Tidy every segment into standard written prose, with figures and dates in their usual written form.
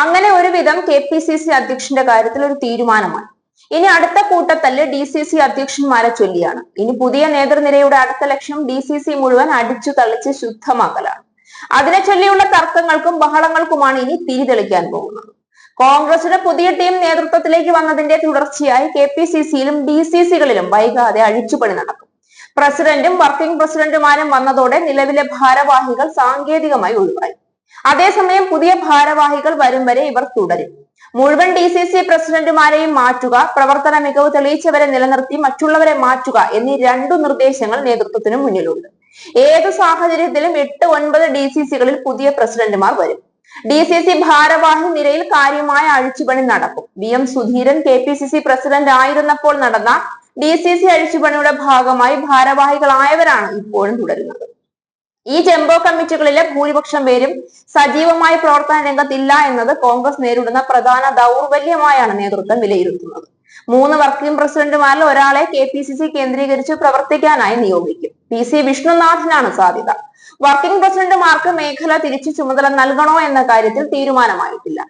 അങ്ങനെ ഒരുവിധം KPCC അധ്യക്ഷന്റെ കാര്യത്തിൽ ഒരു തീരുമാനമായി. ഇനി അടുത്ത കൂട്ടത്തല്ല് DCC അധ്യക്ഷന്മാരെ ചൊല്ലിയാണ്. ഇനി പുതിയ നേതൃനിരയുടെ അടുത്ത ലക്ഷ്യം DCC മുഴുവൻ അടിച്ചു തള്ളിച്ച് ശുദ്ധമാക്കലാണ്. അതിനെ ചൊല്ലിയുള്ള തർക്കങ്ങൾക്കും ബഹളങ്ങൾക്കുമാണ് ഇനി തിരിതെളിക്കാൻ പോകുന്നത്. കോൺഗ്രസിന്റെ പുതിയ ടീം നേതൃത്വത്തിലേക്ക് വന്നതിന്റെ തുടർച്ചയായി KPCCയിലും DCCകളിലും വൈകാതെ അഴിച്ചുപണി നടക്കും. പ്രസിഡന്റും വർക്കിംഗ് പ്രസിഡന്റുമാരും വന്നതോടെ നിലവിലെ ഭാരവാഹികൾ സാങ്കേതികമായി ഒഴിവായി. അതേസമയം പുതിയ ഭാരവാഹികൾ വരും വരെ ഇവർ തുടരും. മുഴുവൻ DCC പ്രസിഡന്റുമാരെയും മാറ്റുക, പ്രവർത്തന മികവ് തെളിയിച്ചവരെ നിലനിർത്തി മറ്റുള്ളവരെ മാറ്റുക എന്നീ രണ്ടു നിർദ്ദേശങ്ങൾ നേതൃത്വത്തിന് മുന്നിലുണ്ട്. ഏതു സാഹചര്യത്തിലും 8-9 DCCകളിൽ പുതിയ പ്രസിഡന്റുമാർ വരും. DCC ഭാരവാഹി നിരയിൽ കാര്യമായ അഴിച്ചുപണി നടക്കും. VM സുധീരൻ KPCC പ്രസിഡന്റ് ആയിരുന്നപ്പോൾ നടന്ന DCC അഴിച്ചുപണിയുടെ ഭാഗമായി ഭാരവാഹികളായവരാണ് ഇപ്പോഴും തുടരുന്നത്. ഈ ജംബോ കമ്മിറ്റികളിലെ ഭൂരിപക്ഷം പേരും സജീവമായി പ്രവർത്തന രംഗത്തില്ല എന്നത് കോൺഗ്രസ് നേരിടുന്ന പ്രധാന ദൗർബല്യമായാണ് നേതൃത്വം വിലയിരുത്തുന്നത്. 3 വർക്കിംഗ് പ്രസിഡന്റുമാരിൽ ഒരാളെ KPCC കേന്ദ്രീകരിച്ച് പ്രവർത്തിക്കാനായി നിയോഗിക്കും. PC വിഷ്ണുനാഥനാണ് സാധ്യത. വർക്കിംഗ് പ്രസിഡന്റുമാർക്ക് മേഖല തിരിച്ചു ചുമതല നൽകണോ എന്ന കാര്യത്തിൽ തീരുമാനമായിട്ടില്ല.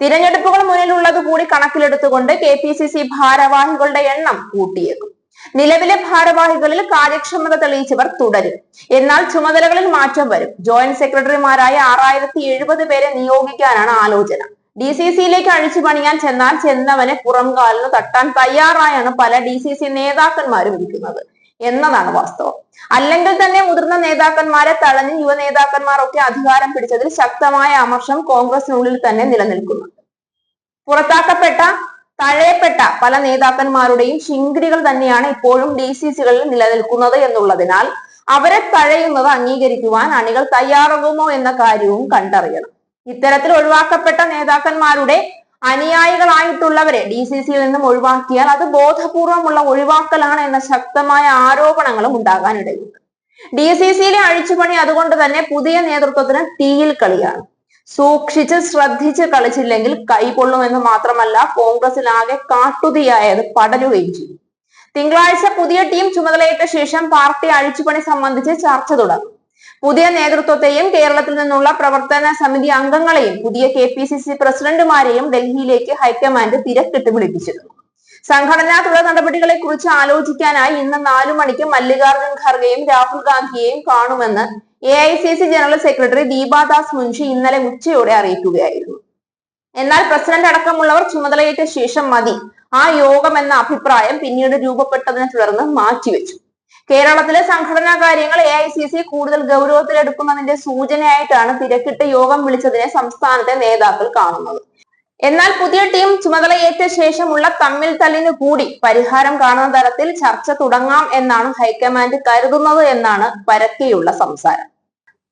തിരഞ്ഞെടുപ്പുകൾ മുന്നിലുള്ളത് കൂടി കണക്കിലെടുത്തുകൊണ്ട് KPCC ഭാരവാഹികളുടെ എണ്ണം കൂട്ടിയേക്കും. നിലവിലെ ഭാരവാഹികളിൽ കാര്യക്ഷമത തെളിയിച്ചവർ തുടരും. എന്നാൽ ചുമതലകളിൽ മാറ്റം വരും. ജോയിന്റ് സെക്രട്ടറിമാരായ 6070 പേരെ നിയോഗിക്കാനാണ് ആലോചന. DCCയിലേക്ക് അഴിച്ചു പണിയാൻ ചെന്നാൽ ചെന്നവനെ പുറംകാലിന് തട്ടാൻ തയ്യാറായാണ് പല DCC നേതാക്കന്മാരും ഇരിക്കുന്നത് എന്നതാണ് വാസ്തവം. അല്ലെങ്കിൽ തന്നെ മുതിർന്ന നേതാക്കന്മാരെ തഴഞ്ഞ് യുവ നേതാക്കന്മാരൊക്കെ അധികാരം പിടിച്ചതിൽ ശക്തമായ അമർഷം കോൺഗ്രസിനുള്ളിൽ തന്നെ നിലനിൽക്കുന്നുണ്ട്. പുറത്താക്കപ്പെട്ട തഴയപ്പെട്ട പല നേതാക്കന്മാരുടെയും ശിങ്കിടികൾ തന്നെയാണ് ഇപ്പോഴും DCCകളിൽ നിലനിൽക്കുന്നത് എന്നുള്ളതിനാൽ അവരെ തഴയുന്നത് അംഗീകരിക്കുവാൻ അണികൾ തയ്യാറാകുമോ എന്ന കാര്യവും കണ്ടറിയണം. ഇത്തരത്തിൽ ഒഴിവാക്കപ്പെട്ട നേതാക്കന്മാരുടെ അനുയായികളായിട്ടുള്ളവരെ DCCയിൽ നിന്നും ഒഴിവാക്കിയാൽ അത് ബോധപൂർവമുള്ള ഒഴിവാക്കലാണ് എന്ന ശക്തമായ ആരോപണങ്ങളും ഉണ്ടാകാനിടയുണ്ട്. DCCയിലെ അഴിച്ചുപണി അതുകൊണ്ട് തന്നെ പുതിയ നേതൃത്വത്തിന് തീയിൽ കളിയാണ്. സൂക്ഷിച്ച് ശ്രദ്ധിച്ച് കളിച്ചില്ലെങ്കിൽ കൈകൊള്ളുമെന്ന് മാത്രമല്ല, കോൺഗ്രസിലാകെ കാട്ടുതീയായത് പടരുകയും ചെയ്യും. തിങ്കളാഴ്ച പുതിയ ടീം ചുമതലയേറ്റ ശേഷം പാർട്ടി അഴിച്ചുപണി സംബന്ധിച്ച് ചർച്ച തുടങ്ങും. പുതിയ നേതൃത്വത്തെയും കേരളത്തിൽ നിന്നുള്ള പ്രവർത്തന സമിതി അംഗങ്ങളെയും പുതിയ KPCC പ്രസിഡന്റുമാരെയും ഡൽഹിയിലേക്ക് ഹൈക്കമാൻഡ് തിരക്കിട്ട് വിളിപ്പിച്ചിരുന്നു. സംഘടനാ തുടർ നടപടികളെ കുറിച്ച് ആലോചിക്കാനായി ഇന്ന് 4 മണിക്ക് മല്ലികാർജുൻ ഖർഗെയും രാഹുൽ ഗാന്ധിയെയും കാണുമെന്ന് AICC general secretary Deepa Das Munshi ഇന്നലെ ഉച്ചയോടെ അറിയിക്കുകയായിരുന്നു. എന്നാൽ പ്രസിഡന്റ് അടക്കമുള്ളവർ ചുമതലയേറ്റ ശേഷം മതി ആ യോഗം എന്ന അഭിപ്രായം പിന്നീട് രൂപപ്പെട്ടതിനെ തുടർന്ന് മാറ്റിവെച്ചു. കേരളത്തിലെ സംഘടനാ കാര്യങ്ങൾ AICC കൂടുതൽ ഗൗരവത്തിലെടുക്കുന്നതിന്റെ സൂചനയായിട്ടാണ് തിരക്കിട്ട് യോഗം വിളിച്ചതിനെ സംസ്ഥാനത്തെ നേതാക്കൾ കാണുന്നത്. എന്നാൽ പുതിയ ടീം ചുമതലയേറ്റ ശേഷമുള്ള തമ്മിൽ തല്ലിനു കൂടി പരിഹാരം കാണുന്ന തരത്തിൽ ചർച്ച തുടങ്ങാം എന്നാണ് ഹൈക്കമാൻഡ് കരുതുന്നത് എന്നാണ് പരക്കെയുള്ള സംസാരം.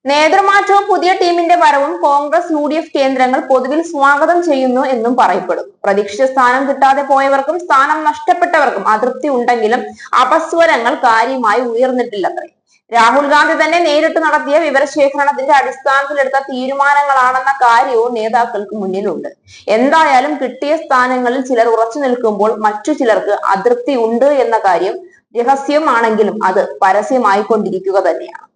നേതൃമാറ്റവും പുതിയ ടീമിന്റെ വരവും കോൺഗ്രസ് UDF കേന്ദ്രങ്ങൾ പൊതുവിൽ സ്വാഗതം ചെയ്യുന്നു എന്നും പറയപ്പെടും. പ്രതീക്ഷിച്ച സ്ഥാനം കിട്ടാതെ പോയവർക്കും സ്ഥാനം നഷ്ടപ്പെട്ടവർക്കും അതൃപ്തി ഉണ്ടെങ്കിലും അപസ്വരങ്ങൾ കാര്യമായി ഉയർന്നിട്ടില്ലത്രേ. രാഹുൽ ഗാന്ധി തന്നെ നേരിട്ട് നടത്തിയ വിവരശേഖരണത്തിന്റെ അടിസ്ഥാനത്തിലെടുത്ത തീരുമാനങ്ങളാണെന്ന കാര്യവും നേതാക്കൾക്ക് മുന്നിലുണ്ട്. എന്തായാലും കിട്ടിയ സ്ഥാനങ്ങളിൽ ചിലർ ഉറച്ചു നിൽക്കുമ്പോൾ മറ്റു ചിലർക്ക് അതൃപ്തി ഉണ്ട് എന്ന കാര്യം രഹസ്യമാണെങ്കിലും അത് പരസ്യമായിക്കൊണ്ടിരിക്കുക തന്നെയാണ്.